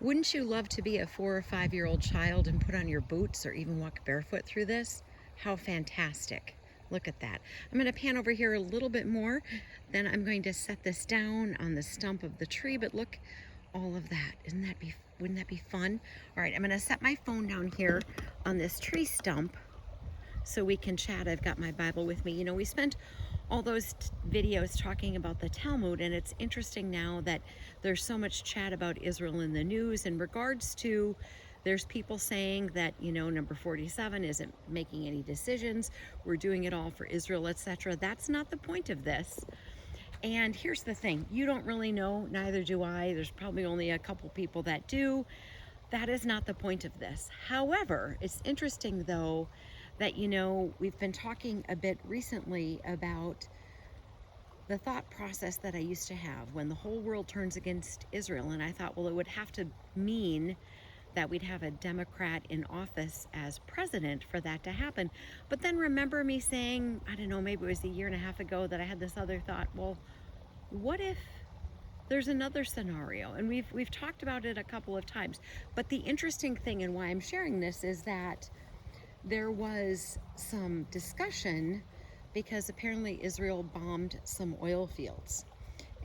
Wouldn't you love to be a 4 or 5-year-old child and put on your boots or even walk barefoot through this? How fantastic. Look at that. I'm going to pan over here a little bit more. Then I'm going to set this down on the stump of the tree. But look, all of that. Wouldn't that be fun? All right, I'm going to set my phone down here on this tree stump so we can chat. I've got my Bible with me. You know, we spent all those videos talking about the Talmud, and it's interesting now that there's so much chat about Israel in the news in regards to there's people saying that, you know, number 47 isn't making any decisions, we're doing it all for Israel, etc. That's not the point of this. And here's the thing, you don't really know, neither do I. There's probably only a couple people that do. That is not the point of this. However, it's interesting though that, you know, we've been talking a bit recently about the thought process that I used to have when the whole world turns against Israel. And I thought, well, it would have to mean that we'd have a Democrat in office as president for that to happen. But then remember me saying, I don't know, maybe it was a year and a half ago that I had this other thought, well, what if there's another scenario? And we've talked about it a couple of times. But the interesting thing and why I'm sharing this is that there was some discussion because apparently Israel bombed some oil fields.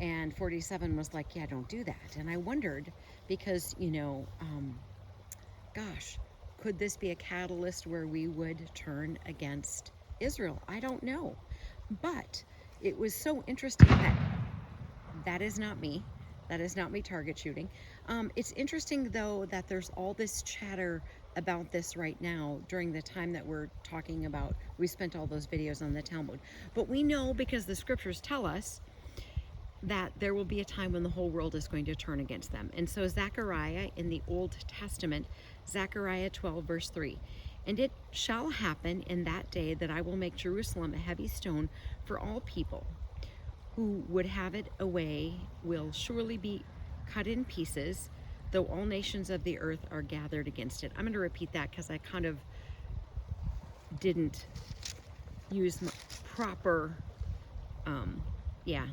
And 47 was like, yeah, don't do that. And I wondered because, you know, gosh, could this be a catalyst where we would turn against Israel? I don't know. But it was so interesting that is not me. That is not me target shooting. It's interesting, though, that there's all this chatter about this right now during the time that we're talking about. We spent all those videos on the Talmud. But we know because the scriptures tell us that there will be a time when the whole world is going to turn against them. And so Zechariah in the Old Testament, Zechariah 12, verse 3, and it shall happen in that day that I will make Jerusalem a heavy stone for all people. Who would have it away will surely be cut in pieces, though all nations of the earth are gathered against it. I'm going to repeat that because I kind of didn't use my proper,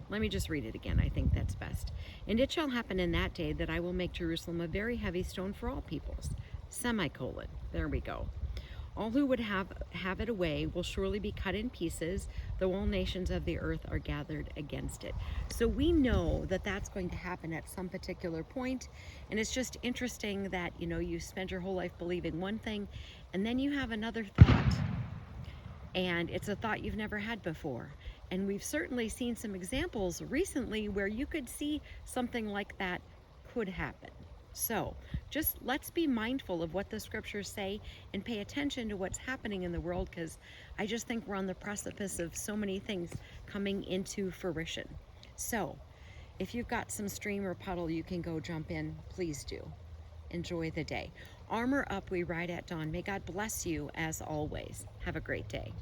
let me just read it again. I think that's best. And it shall happen in that day that I will make Jerusalem a very heavy stone for all peoples. Semicolon. There we go. All who would have it away will surely be cut in pieces, though all nations of the earth are gathered against it. So we know that that's going to happen at some particular point. And it's just interesting that, you know, you spend your whole life believing one thing, and then you have another thought. And it's a thought you've never had before. And we've certainly seen some examples recently where you could see something like that could happen. So just let's be mindful of what the scriptures say and pay attention to what's happening in the world, because I just think we're on the precipice of so many things coming into fruition. So if you've got some stream or puddle you can go jump in, please do. Enjoy the day. Armor up, we ride at dawn. May God bless you as always. Have a great day.